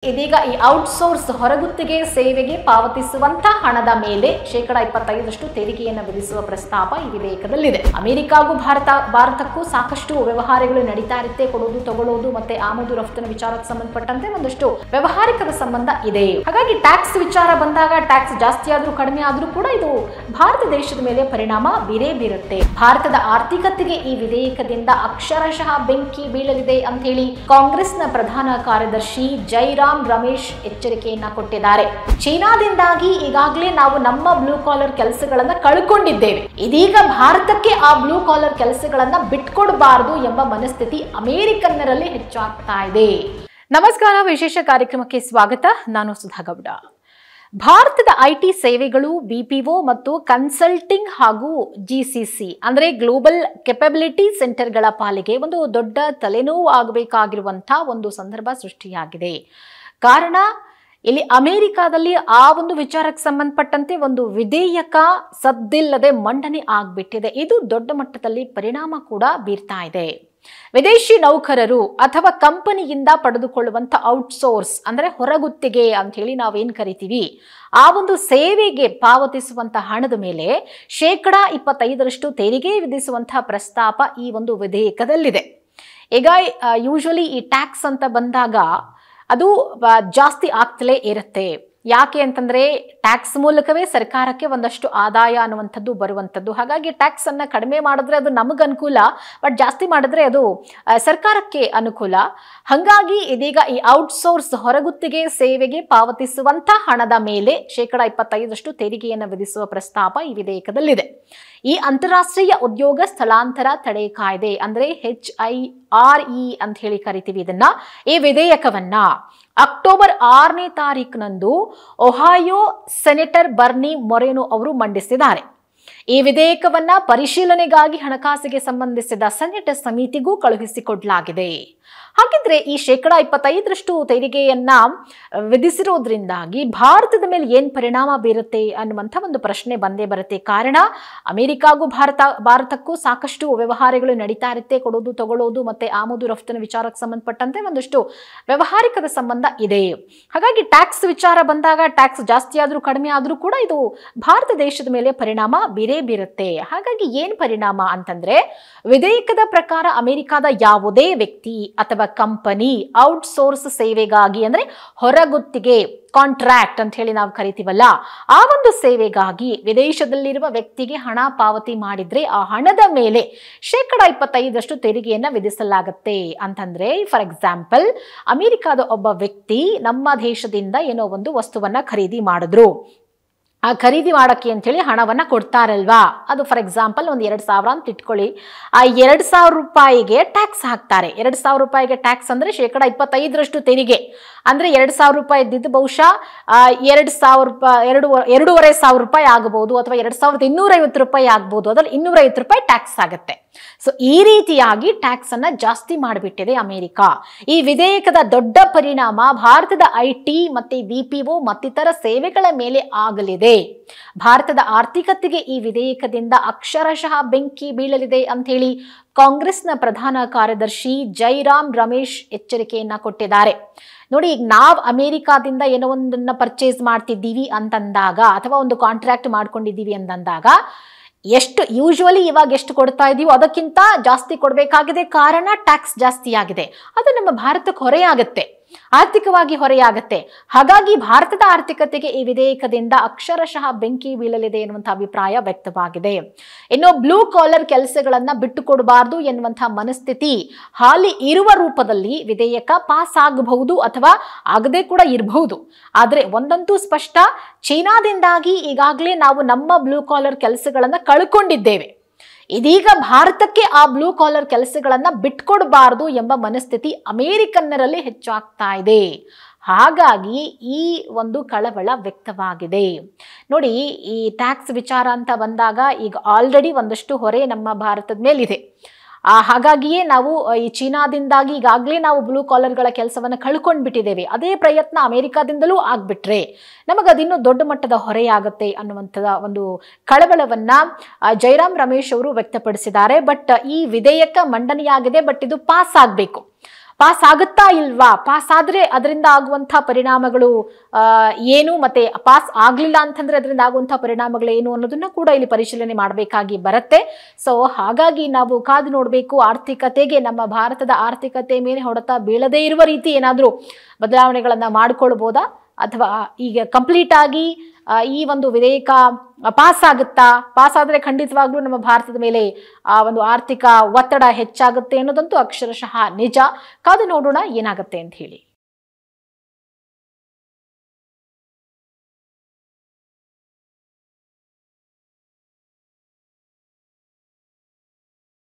ಇದೀಗ ಈ ಔಟ್ಸೋರ್ಸ್ ಹೊರಗುತ್ತಿಗೆ ಸೇವೆಗೆ ಪಾವತಿಸುವಂತ ಹಣದ ಮೇಲೆ 25% ತೆರಿಗೆಯನ್ನು ವಿಧಿಸುವ ಪ್ರಸ್ತಾಪ ಈ ವಿಧೇಯಕದಲ್ಲಿದೆ. ಅಮೆರಿಕಾಗೂ ಭಾರತಕ್ಕೂ ಸಾಕಷ್ಟು ವ್ಯವಹಾರಗಳು ನಡೀತಾ ಇರುತ್ತೆ. ಕೊಡೋದು ತಗೊಳ್ಳೋದು ಮತ್ತೆ ಆಮದು ರಫ್ತಿನ ವಿಚಾರಕ್ಕೆ ಸಂಬಂಧಪಟ್ಟಂತೆ ಒಂದಷ್ಟು ವ್ಯವಹಾರಿಕದ ಸಂಬಂಧ ಇದೆ. ಹಾಗಾಗಿ ಟ್ಯಾಕ್ಸ್ ವಿಚಾರ ಬಂದಾಗ ಟ್ಯಾಕ್ಸ್ ಜಾಸ್ತಿ ಆದ್ರೂ ಕಡಿಮೆ ಆದ್ರೂ ಕೂಡ ಇದು ಭಾರತ ದೇಶದ ಮೇಲೆ ಪರಿಣಾಮ ಬೀರುತ್ತೆ. ಭಾರತದ ಆರ್ಥಿಕತೆಗೆ ಈ ವಿಧೇಯಕದಿಂದ ಅಕ್ಷರಶಃ ಬೆಂಕಿ ಬೀಳಲಿದೆ ಅಂತ ಹೇಳಿ ಕಾಂಗ್ರೆಸ್ನ ಪ್ರಧಾನ ಕಾರ್ಯದರ್ಶಿ ಜೈರಾಮ್ ರಮೇಶ್ ಎಚ್ಚರಿಕೆಯನ್ನ ಕೊಟ್ಟಿದ್ದಾರೆ. ಚೀನಾದಿಂದಾಗಿ ಈಗಾಗಲೇ ನಾವು ನಮ್ಮ ಬ್ಲೂ ಕಾಲರ್ ಕೆಲಸಗಳನ್ನ ಕಳ್ಕೊಂಡಿದ್ದೇವೆ. ಇದೀಗ ಭಾರತಕ್ಕೆ ಆ ಬ್ಲೂ ಕಾಲರ್ ಕೆಲಸಗಳನ್ನ ಬಿಟ್ಕೊಡಬಾರದು ಎಂಬ ಮನಸ್ಥಿತಿ ಅಮೆರಿಕನ್ನರಲ್ಲಿ ಹೆಚ್ಚಾಗ್ತಾ ಇದೆ. ನಮಸ್ಕಾರ, ವಿಶೇಷ ಕಾರ್ಯಕ್ರಮಕ್ಕೆ ಸ್ವಾಗತ. ನಾನು ಸುಧಾ ಗೌಡ. ಭಾರತದ ಐಟಿ ಸೇವೆಗಳು, ಬಿಪಿಒ ಮತ್ತು ಕನ್ಸಲ್ಟಿಂಗ್ ಹಾಗೂ ಜಿಸಿಸಿ ಅಂದ್ರೆ ಗ್ಲೋಬಲ್ ಕೆಪಬಿಲಿಟಿ ಸೆಂಟರ್ಗಳ ಪಾಲಿಗೆ ಒಂದು ದೊಡ್ಡ ತಲೆನೋವು ಆಗಬೇಕಾಗಿರುವಂತಹ ಒಂದು ಸಂದರ್ಭ ಸೃಷ್ಟಿಯಾಗಿದೆ. ಕಾರಣ ಇಲ್ಲಿ ಅಮೆರಿಕಾದಲ್ಲಿ ಆ ಒಂದು ವಿಚಾರಕ್ಕೆ ಸಂಬಂಧಪಟ್ಟಂತೆ ಒಂದು ವಿಧೇಯಕ ಸದ್ದಿಲ್ಲದೆ ಮಂಡನೆ ಆಗ್ಬಿಟ್ಟಿದೆ. ಇದು ದೊಡ್ಡ ಮಟ್ಟದಲ್ಲಿ ಪರಿಣಾಮ ಕೂಡ ಬೀರ್ತಾ ಇದೆ. ವಿದೇಶಿ ನೌಕರರು ಅಥವಾ ಕಂಪನಿಯಿಂದ ಪಡೆದುಕೊಳ್ಳುವಂತ ಔಟ್ಸೋರ್ಸ್ ಅಂದ್ರೆ ಹೊರಗುತ್ತಿಗೆ ಅಂತ ಹೇಳಿ ನಾವೇನ್ ಕರಿತೀವಿ, ಆ ಒಂದು ಸೇವೆಗೆ ಪಾವತಿಸುವಂತ ಹಣದ ಮೇಲೆ 25% ತೆರಿಗೆ ವಿಧಿಸುವಂತಹ ಪ್ರಸ್ತಾಪ ಈ ಒಂದು ವಿಧೇಯಕದಲ್ಲಿದೆ. ಈಗ ಯೂಶುವಲಿ ಈ ಟ್ಯಾಕ್ಸ್ ಅಂತ ಬಂದಾಗ ಅದು ಜಾಸ್ತಿ ಆಗ್ತಲೇ ಇರುತ್ತೆ. ಯಾಕೆ ಅಂತಂದ್ರೆ ಟ್ಯಾಕ್ಸ್ ಮೂಲಕವೇ ಸರ್ಕಾರಕ್ಕೆ ಒಂದಷ್ಟು ಆದಾಯ ಅನ್ನುವಂಥದ್ದು ಬರುವಂಥದ್ದು. ಹಾಗಾಗಿ ಟ್ಯಾಕ್ಸ್ ಅನ್ನ ಕಡಿಮೆ ಮಾಡಿದ್ರೆ ಅದು ನಮಗೆ ಅನುಕೂಲ, ಬಟ್ ಜಾಸ್ತಿ ಮಾಡಿದ್ರೆ ಅದು ಸರ್ಕಾರಕ್ಕೆ ಅನುಕೂಲ. ಹಾಗಾಗಿ ಇದೀಗ ಈ ಔಟ್ಸೋರ್ಸ್ ಹೊರಗುತ್ತಿಗೆ ಸೇವೆಗೆ ಪಾವತಿಸುವಂತ ಹಣದ ಮೇಲೆ 25% ತೆರಿಗೆಯನ್ನು ವಿಧಿಸುವ ಪ್ರಸ್ತಾಪ ಈ ವಿಧೇಯಕದಲ್ಲಿದೆ. ಈ ಅಂತಾರಾಷ್ಟ್ರೀಯ ಉದ್ಯೋಗ ಸ್ಥಳಾಂತರ ತಡೆ ಕಾಯ್ದೆ ಅಂದ್ರೆ HIRE ಅಂತ ಹೇಳಿ ಕರಿತೀವಿ ಇದನ್ನ. ಈ ವಿಧೇಯಕವನ್ನ ಅಕ್ಟೋಬರ್ 6ನೇ ತಾರೀಕಿನಂದು ಒಹಾಯೋ ಸೆನೆಟರ್ ಬರ್ನಿ ಮೊರೆನೋ ಅವರು ಮಂಡಿಸಿದ್ದಾರೆ. ಈ ವಿಧೇಯಕವನ್ನ ಪರಿಶೀಲನೆಗಾಗಿ ಹಣಕಾಸಿಗೆ ಸಂಬಂಧಿಸಿದ ಸೆನೆಟ್ ಸಮಿತಿಗೂ ಕಳುಹಿಸಿಕೊಡಲಾಗಿದೆ. ಹಾಗಿದ್ರೆ ಈ 25% ತೆರಿಗೆಯನ್ನ ವಿಧಿಸಿರೋದ್ರಿಂದಾಗಿ ಭಾರತದ ಮೇಲೆ ಏನ್ ಪರಿಣಾಮ ಬೀರುತ್ತೆ ಅನ್ನುವಂಥ ಒಂದು ಪ್ರಶ್ನೆ ಬಂದೇ ಬರುತ್ತೆ. ಕಾರಣ ಅಮೆರಿಕಾಗೂ ಭಾರತಕ್ಕೂ ಸಾಕಷ್ಟು ವ್ಯವಹಾರಗಳು ನಡೀತಾ ಇರುತ್ತೆ. ಕೊಡೋದು ತಗೊಳ್ಳೋದು ಮತ್ತೆ ಆಮದು ರಫ್ತಿನ ವಿಚಾರಕ್ಕೆ ಸಂಬಂಧಪಟ್ಟಂತೆ ಒಂದಷ್ಟು ವ್ಯವಹಾರಿಕದ ಸಂಬಂಧ ಇದೆ. ಹಾಗಾಗಿ ಟ್ಯಾಕ್ಸ್ ವಿಚಾರ ಬಂದಾಗ ಟ್ಯಾಕ್ಸ್ ಜಾಸ್ತಿ ಆದ್ರೂ ಕಡಿಮೆ ಆದ್ರೂ ಕೂಡ ಇದು ಭಾರತ ದೇಶದ ಮೇಲೆ ಪರಿಣಾಮ ಬೀರುತ್ತೆ. ಹಾಗಾಗಿ ಏನ್ ಪರಿಣಾಮ ಅಂತಂದ್ರೆ, ವಿಧೇಯಕದ ಪ್ರಕಾರ ಅಮೆರಿಕಾದ ಯಾವುದೇ ವ್ಯಕ್ತಿ ಅಥವಾ ಕಂಪನಿ ಔಟ್ಸೋರ್ಸ್ ಸೇವೆಗಾಗಿ ಅಂದ್ರೆ ಹೊರಗುತ್ತಿಗೆ ಕಾಂಟ್ರಾಕ್ಟ್ ಅಂತ ಹೇಳಿ ನಾವು ಕರಿತೀವಲ್ಲ, ಆ ಒಂದು ಸೇವೆಗಾಗಿ ವಿದೇಶದಲ್ಲಿರುವ ವ್ಯಕ್ತಿಗೆ ಹಣ ಪಾವತಿ ಮಾಡಿದ್ರೆ ಆ ಹಣದ ಮೇಲೆ 25% ತೆರಿಗೆಯನ್ನ ವಿಧಿಸಲಾಗುತ್ತೆ. ಅಂತಂದ್ರೆ ಫಾರ್ ಎಕ್ಸಾಂಪಲ್, ಅಮೆರಿಕಾದ ಒಬ್ಬ ವ್ಯಕ್ತಿ ನಮ್ಮ ದೇಶದಿಂದ ಏನೋ ಒಂದು ವಸ್ತುವನ್ನ ಖರೀದಿ ಮಾಡಿದ್ರು. ಆ ಖರೀದಿ ಮಾಡಕ್ಕೆ ಅಂತ ಹೇಳಿ ಹಣವನ್ನ ಕೊಡ್ತಾರಲ್ವಾ, ಅದು ಫಾರ್ ಎಕ್ಸಾಂಪಲ್ ಒಂದು 2,000 ಅಂತ ಇಟ್ಕೊಳ್ಳಿ. ಆ 2,000 ರೂಪಾಯಿಗೆ ಟ್ಯಾಕ್ಸ್ ಹಾಕ್ತಾರೆ. 2,000 ರೂಪಾಯಿಗೆ ಟ್ಯಾಕ್ಸ್ ಅಂದ್ರೆ 25% ತೆರಿಗೆ ಅಂದ್ರೆ 2,000 ರೂಪಾಯಿ ಇದ್ದಿದ್ದು ಬಹುಶಃ 2,500 ರೂಪಾಯಿ ಆಗಬಹುದು, ಅಥವಾ 2,250 ರೂಪಾಯಿ ಆಗ್ಬಹುದು. ಅದ್ರಲ್ಲಿ 250 ರೂಪಾಯಿ ಟ್ಯಾಕ್ಸ್ ಆಗುತ್ತೆ. ಸೊ ಈ ರೀತಿಯಾಗಿ ಟ್ಯಾಕ್ಸ್ ಅನ್ನ ಜಾಸ್ತಿ ಮಾಡಿಬಿಟ್ಟಿದೆ ಅಮೆರಿಕ. ಈ ವಿಧೇಯಕದ ದೊಡ್ಡ ಪರಿಣಾಮ ಭಾರತದ ಐಟಿ ಮತ್ತೆ ಬಿಪಿಒ ಮತ್ತಿತರ ಸೇವೆಗಳ ಮೇಲೆ ಆಗಲಿದೆ. ಭಾರತದ ಆರ್ಥಿಕತೆಗೆ ಈ ವಿಧೇಯಕದಿಂದ ಅಕ್ಷರಶಃ ಬೆಂಕಿ ಬೀಳಲಿದೆ ಅಂತ ಹೇಳಿ ಕಾಂಗ್ರೆಸ್ನ ಪ್ರಧಾನ ಕಾರ್ಯದರ್ಶಿ ಜೈರಾಮ್ ರಮೇಶ್ ಎಚ್ಚರಿಕೆಯನ್ನ ಕೊಟ್ಟಿದ್ದಾರೆ. ನೋಡಿ, ಈಗ ನಾವು ಅಮೆರಿಕಾದಿಂದ ಏನೋ ಒಂದನ್ನ ಪರ್ಚೇಸ್ ಮಾಡ್ತಿದ್ದೀವಿ ಅಂತಂದಾಗ ಅಥವಾ ಒಂದು ಕಾಂಟ್ರಾಕ್ಟ್ ಮಾಡ್ಕೊಂಡಿದ್ದೀವಿ ಅಂತಂದಾಗ ಎಷ್ಟು ಯೂಶುವಲಿ ಇವಾಗ ಎಷ್ಟು ಕೊಡ್ತಾ ಇದೀವೋ ಅದಕ್ಕಿಂತ ಜಾಸ್ತಿ ಕೊಡಬೇಕಾಗಿದೆ. ಕಾರಣ ಟ್ಯಾಕ್ಸ್ ಜಾಸ್ತಿ ಆಗಿದೆ. ಅದು ನಮ್ಮ ಭಾರತಕ್ಕೆ ಹೊರೆಯಾಗುತ್ತೆ, ಆರ್ಥಿಕವಾಗಿ ಹೊರೆಯಾಗುತ್ತೆ. ಹಾಗಾಗಿ ಭಾರತದ ಆರ್ಥಿಕತೆಗೆ ಈ ವಿಧೇಯಕದಿಂದ ಅಕ್ಷರಶಃ ಬೆಂಕಿ ಬೀಳಲಿದೆ ಎನ್ನುವಂಥ ಅಭಿಪ್ರಾಯ ವ್ಯಕ್ತವಾಗಿದೆ. ಇನ್ನು ಬ್ಲೂ ಕಾಲರ್ ಕೆಲಸಗಳನ್ನ ಬಿಟ್ಟು ಕೊಡಬಾರದು ಎನ್ನುವಂತಹ ಮನಸ್ಥಿತಿ ಹಾಲಿ ಇರುವ ರೂಪದಲ್ಲಿ ವಿಧೇಯಕ ಪಾಸ್ ಆಗಬಹುದು ಅಥವಾ ಆಗದೆ ಕೂಡ ಇರಬಹುದು. ಆದ್ರೆ ಒಂದಂತೂ ಸ್ಪಷ್ಟ, ಚೀನಾದಿಂದಾಗಿ ಈಗಾಗಲೇ ನಾವು ನಮ್ಮ ಬ್ಲೂ ಕಾಲರ್ ಕೆಲಸಗಳನ್ನ ಕಳ್ಕೊಂಡಿದ್ದೇವೆ. ಇದೀಗ ಭಾರತಕ್ಕೆ ಆ ಬ್ಲೂ ಕಾಲರ್ ಕೆಲಸಗಳನ್ನ ಬಿಟ್ಕೊಡಬಾರದು ಎಂಬ ಮನಸ್ಥಿತಿ ಅಮೆರಿಕನ್ನರಲ್ಲಿ ಹೆಚ್ಚಾಗ್ತಾ ಇದೆ. ಹಾಗಾಗಿ ಈ ಒಂದು ಕಳವಳ ವ್ಯಕ್ತವಾಗಿದೆ. ನೋಡಿ, ಈ ಟ್ಯಾಕ್ಸ್ ವಿಚಾರ ಅಂತ ಬಂದಾಗ ಈಗ ಆಲ್ರೆಡಿ ಒಂದಷ್ಟು ಹೊರೆ ನಮ್ಮ ಭಾರತದ ಮೇಲಿದೆ. ಹಾಗಾಗಿಯೇ ನಾವು ಈ ಚೀನಾದಿಂದಾಗಿ ಈಗಾಗಲೇ ನಾವು ಬ್ಲೂ ಕಾಲರ್ಗಳ ಕೆಲಸವನ್ನು ಕಳ್ಕೊಂಡ್ಬಿಟ್ಟಿದ್ದೇವೆ. ಅದೇ ಪ್ರಯತ್ನ ಅಮೆರಿಕಾದಿಂದಲೂ ಆಗ್ಬಿಟ್ರೆ ನಮಗದಿನ್ನೂ ದೊಡ್ಡ ಮಟ್ಟದ ಹೊರೆಯಾಗುತ್ತೆ ಅನ್ನುವಂಥದ ಒಂದು ಕಳವಳವನ್ನ ಜೈರಾಮ್ ರಮೇಶ್ ಅವರು ವ್ಯಕ್ತಪಡಿಸಿದ್ದಾರೆ. ಬಟ್ ಈ ವಿಧೇಯಕ ಮಂಡನೆಯಾಗಿದೆ, ಬಟ್ ಇದು ಪಾಸ್ ಆಗಬೇಕು. ಪಾಸ್ ಆಗುತ್ತಾ ಇಲ್ವಾ, ಪಾಸ್ ಆದ್ರೆ ಅದರಿಂದ ಆಗುವಂತಹ ಪರಿಣಾಮಗಳು ಏನು, ಮತ್ತೆ ಪಾಸ್ ಆಗ್ಲಿಲ್ಲ ಅಂತಂದ್ರೆ ಅದರಿಂದ ಆಗುವಂತಹ ಪರಿಣಾಮಗಳು ಏನು ಅನ್ನೋದನ್ನ ಕೂಡ ಇಲ್ಲಿ ಪರಿಶೀಲನೆ ಮಾಡಬೇಕಾಗಿ ಬರುತ್ತೆ. ಸೊ ಹಾಗಾಗಿ ನಾವು ಕಾದು ನೋಡಬೇಕು. ಆರ್ಥಿಕತೆಗೆ, ನಮ್ಮ ಭಾರತದ ಆರ್ಥಿಕತೆ ಮೇಲೆ ಹೊಡೆತ ಬೀಳದೇ ಇರುವ ರೀತಿ ಏನಾದರೂ ಬದಲಾವಣೆಗಳನ್ನ ಮಾಡ್ಕೊಳ್ಬೋದಾ, ಅಥವಾ ಈಗ ಕಂಪ್ಲೀಟ್ ಆಗಿ ಈ ಒಂದು ವಿಧೇಯಕ ಪಾಸ್ ಆಗುತ್ತಾ, ಪಾಸ್ ಆದ್ರೆ ಖಂಡಿತವಾಗ್ಲೂ ನಮ್ಮ ಭಾರತದ ಮೇಲೆ ಒಂದು ಆರ್ಥಿಕ ಒತ್ತಡ ಹೆಚ್ಚಾಗುತ್ತೆ ಅನ್ನೋದಂತೂ ಅಕ್ಷರಶಃ ನಿಜ. ಕಾದು ನೋಡೋಣ ಏನಾಗುತ್ತೆ ಅಂತ ಹೇಳಿ.